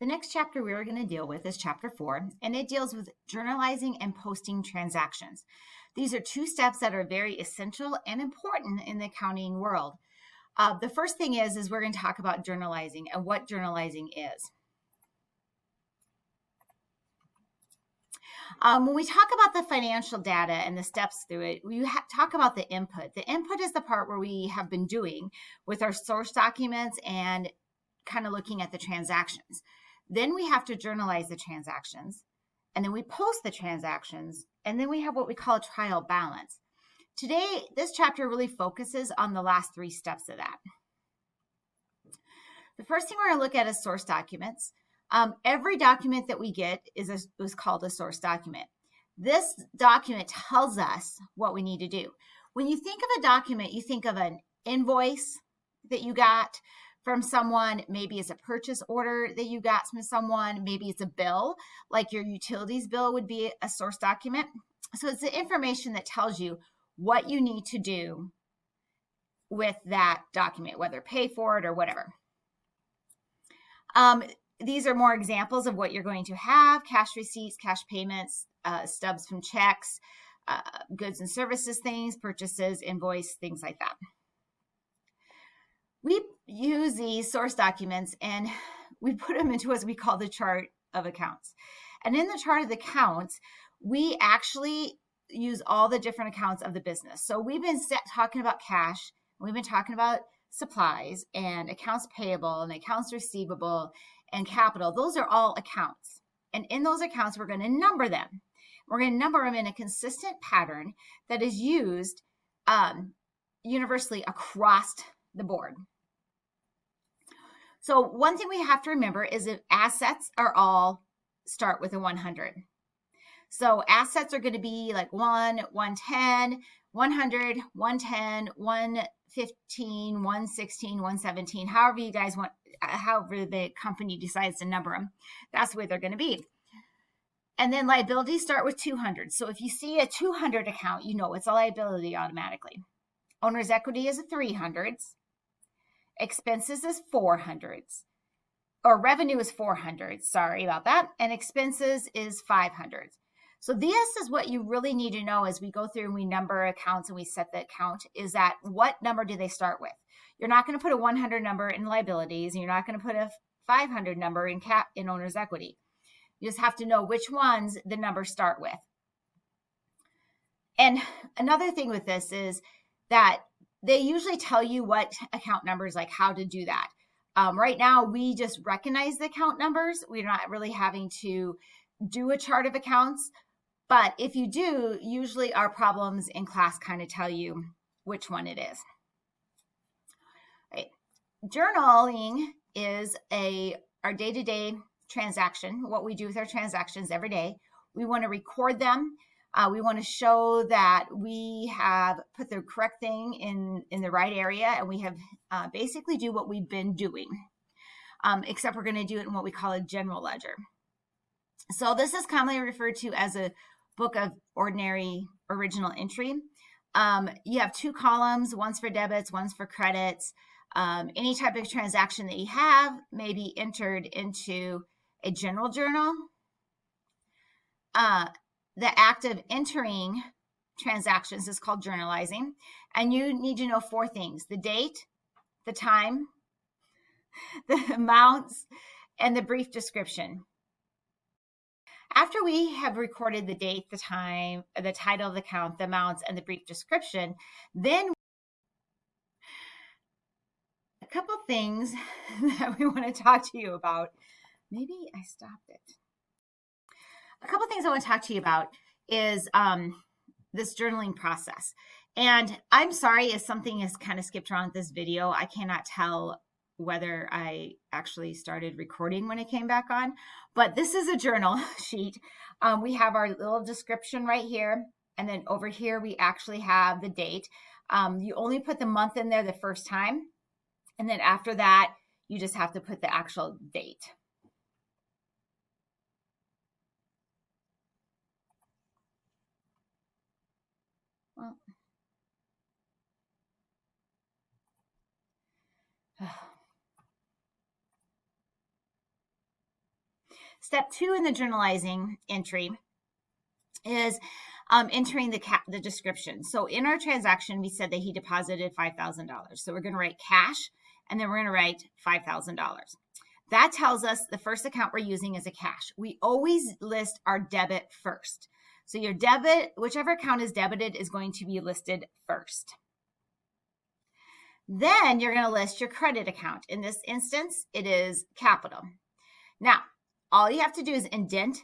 The next chapter we are going to deal with is chapter 4, and it deals with journalizing and posting transactions. These are two steps that are very essential and important in the accounting world. The first thing is we're going to talk about journalizing and what journalizing is. When we talk about the financial data and the steps through it, we talk about the input. The input is the part where we have been doing with our source documents and kind of looking at the transactions. Then we have to journalize the transactions, and then we post the transactions, and then we have what we call a trial balance. Today, this chapter really focuses on the last three steps of that. The first thing we're going to look at is source documents. Every document that we get is called a source document. This document tells us what we need to do. When you think of a document, you think of an invoice that you got from someone, maybe it's a purchase order that you got from someone, maybe it's a bill, like your utilities bill would be a source document. So it's the information that tells you what you need to do with that document, whether pay for it or whatever. These are more examples of what you're going to have: cash receipts, cash payments, stubs from checks, goods and services things, purchases, invoice, things like that. We use these source documents and we put them into what we call the chart of accounts. And in the chart of accounts, we actually use all the different accounts of the business. So we've been talking about cash, we've been talking about supplies and accounts payable and accounts receivable and capital. Those are all accounts. And in those accounts, we're going to number them. We're going to number them in a consistent pattern that is used universally across the board. So one thing we have to remember is that assets are all start with a 100. So assets are going to be like 1, 110, 100, 110, 115, 116, 117, however you guys want, however the company decides to number them. That's the way they're going to be. And then liabilities start with 200. So if you see a 200 account, you know it's a liability automatically. Owner's equity is a 300s. Expenses is 400s, or revenue is 400. Sorry about that. And expenses is 500. So this is what you really need to know as we go through and we number accounts and we set the account, is that what number do they start with? You're not going to put a 100 number in liabilities, and you're not going to put a 500 number in owner's equity. You just have to know which ones the numbers start with. And another thing with this is that they usually tell you what account numbers, like how to do that. Right now, we just recognize the account numbers. We're not really having to do a chart of accounts. But if you do, usually our problems in class kind of tell you which one it is. Right. Journaling is our day-to-day transaction, what we do with our transactions every day. We want to record them. We want to show that we have put the correct thing in the right area, and we have basically do what we've been doing, except we're going to do it in what we call a general ledger. So this is commonly referred to as a book of ordinary original entry. You have two columns, one's for debits, one's for credits. Any type of transaction that you have may be entered into a general journal. The act of entering transactions is called journalizing. And you need to know four things: the date, the time, the amounts, and the brief description. After we have recorded the date, the time, the title of the account, the amounts, and the brief description, then a couple things that we want to talk to you about. Maybe I stopped it. A couple things I want to talk to you about is this journaling process. And I'm sorry if something has kind of skipped around this video. I cannot tell whether I actually started recording when it came back on, but this is a journal sheet. We have our little description right here. And then over here, we actually have the date. You only put the month in there the first time. And then after that, you just have to put the actual date. Well, Step 2 in the journalizing entry is entering the description. So in our transaction, we said that he deposited $5,000. So we're going to write cash, and then we're going to write $5,000. That tells us the first account we're using is a cash. We always list our debit first. So your debit, whichever account is debited, is going to be listed first. Then you're going to list your credit account. In this instance, it is capital. Now, all you have to do is indent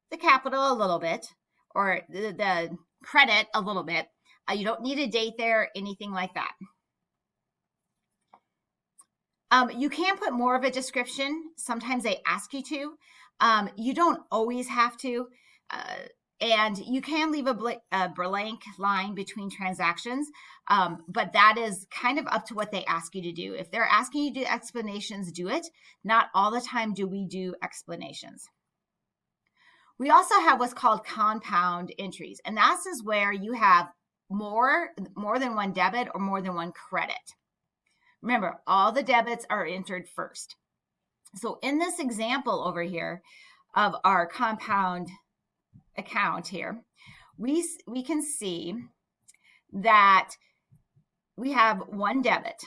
the capital a little bit, or the credit a little bit. You don't need a date there, anything like that. You can put more of a description. Sometimes they ask you to. You don't always have to. And you can leave a blank line between transactions, but that is kind of up to what they ask you to do. If they're asking you to do explanations, do it. Not all the time do we do explanations. We also have what's called compound entries, and that is where you have more than one debit or more than one credit. Remember, all the debits are entered first. So in this example over here of our compound account here, we can see that we have one debit.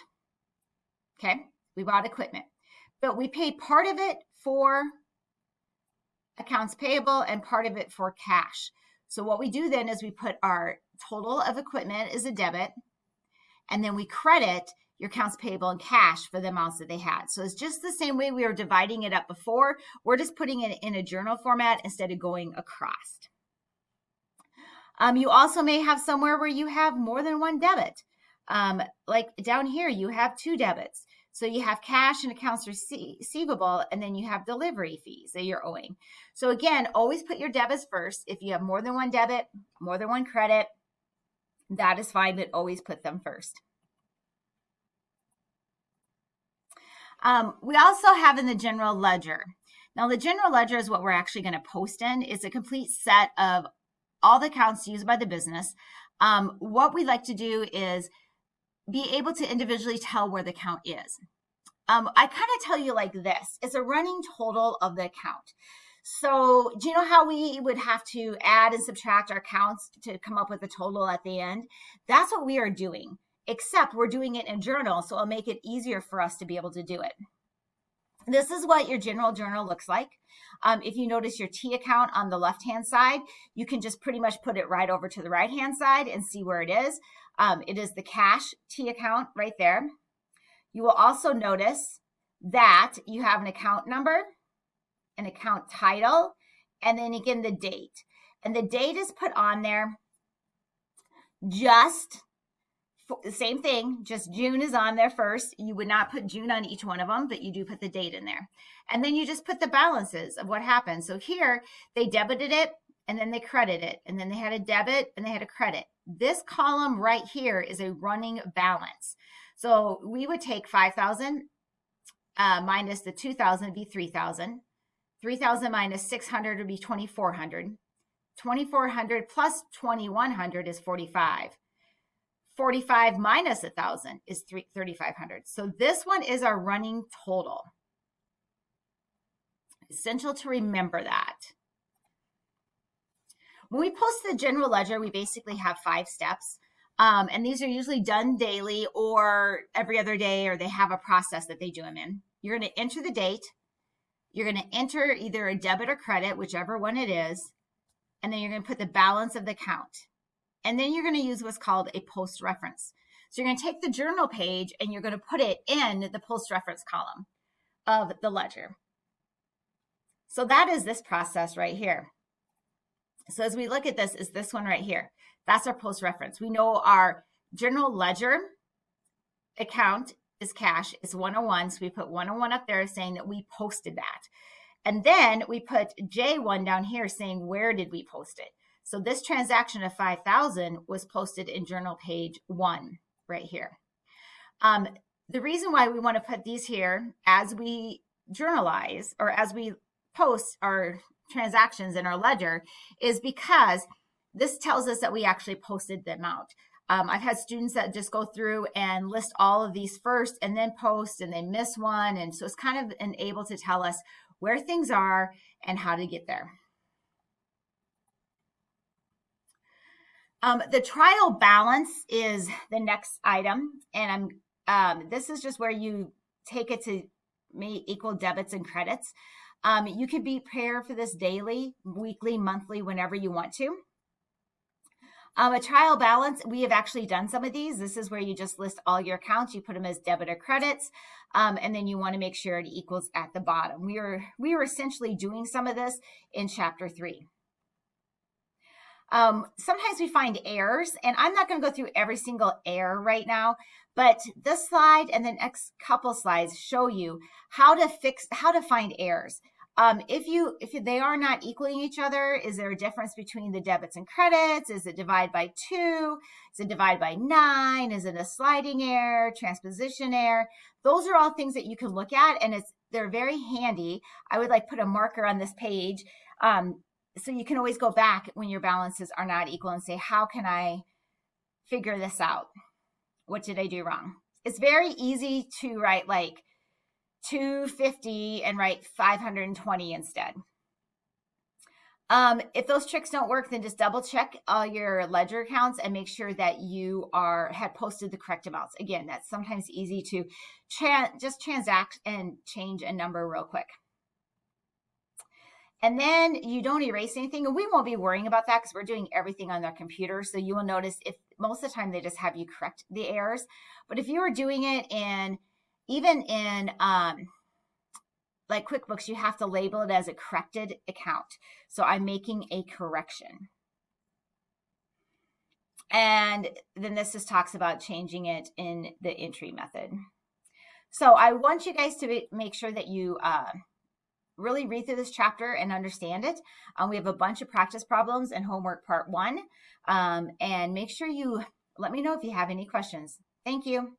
Okay, we bought equipment, but we paid part of it for accounts payable and part of it for cash. So what we do then is we put our total of equipment as a debit, and then we credit your accounts payable and cash for the amounts that they had. So it's just the same way we were dividing it up before. We're just putting it in a journal format instead of going across. You also may have somewhere where you have more than one debit. Like down here, you have two debits. So you have cash and accounts receivable, and then you have delivery fees that you're owing. So again, always put your debits first. If you have more than one debit, more than one credit, that is fine, but always put them first. We also have in the general ledger. Now the general ledger is what we're actually going to post in. It's a complete set of all the accounts used by the business. What we like to do is be able to individually tell where the account is. I kind of tell you like this. It's a running total of the account. So do you know how we would have to add and subtract our accounts to come up with a total at the end? That's what we are doing, except we're doing it in journal, so it'll make it easier for us to be able to do it. This is what your general journal looks like. If you notice your T account on the left-hand side, you can just pretty much put it right over to the right-hand side and see where it is. It is the cash T account right there. You will also notice that you have an account number, an account title, and then again the date. And the date is put on there just the same thing, just June is on there first. You would not put June on each one of them, but you do put the date in there. And then you just put the balances of what happened. So here they debited it and then they credited it, and then they had a debit and they had a credit. This column right here is a running balance. So we would take 5,000 minus the 2,000 would be 3,000. 3,000 minus 600 would be 2,400. 2,400 plus 2,100 is 45. 45 minus 1,000 is 3,500. So this one is our running total. Essential to remember that. When we post the general ledger, we basically have 5 steps. And these are usually done daily or every other day, or they have a process that they do them in. You're going to enter the date. You're going to enter either a debit or credit, whichever one it is. And then you're going to put the balance of the account. And then you're going to use what's called a post reference. So you're going to take the journal page and you're going to put it in the post reference column of the ledger. So that is this process right here. So as we look at this, is this one right here. That's our post reference. We know our general ledger account is cash. It's 101. So we put 101 up there saying that we posted that. And then we put J1 down here saying, where did we post it? So this transaction of 5,000 was posted in journal page 1 right here. The reason why we want to put these here as we journalize or as we post our transactions in our ledger is because this tells us that we actually posted the amount. I've had students that just go through and list all of these first and then post and they miss one. And so it's kind of able to tell us where things are and how to get there. The trial balance is the next item, and this is just where you take it to equal debits and credits. You can be prepared for this daily, weekly, monthly, whenever you want to. A trial balance, we have actually done some of these. This is where you just list all your accounts. You put them as debit or credits, and then you want to make sure it equals at the bottom. We were essentially doing some of this in chapter 3. Sometimes we find errors, and I'm not going to go through every single error right now, but this slide and the next couple slides show you how to find errors. If they are not equaling each other, is there a difference between the debits and credits? Is it divide by 2? Is it divide by 9? Is it a sliding error, transposition error? Those are all things that you can look at, and they're very handy. I would put a marker on this page. So you can always go back when your balances are not equal and say, how can I figure this out? What did I do wrong? It's very easy to write 250 and write 520 instead. If those tricks don't work, then just double check all your ledger accounts and make sure that you had posted the correct amounts. Again, that's sometimes easy to just transact and change a number real quick. And then you don't erase anything, and we won't be worrying about that because we're doing everything on their computer. So you will notice if most of the time they just have you correct the errors. But if you were doing it even in QuickBooks, you have to label it as a corrected account. So I'm making a correction. And then this just talks about changing it in the entry method. So I want you guys to make sure that you really read through this chapter and understand it. We have a bunch of practice problems and homework part 1. And make sure you let me know if you have any questions. Thank you.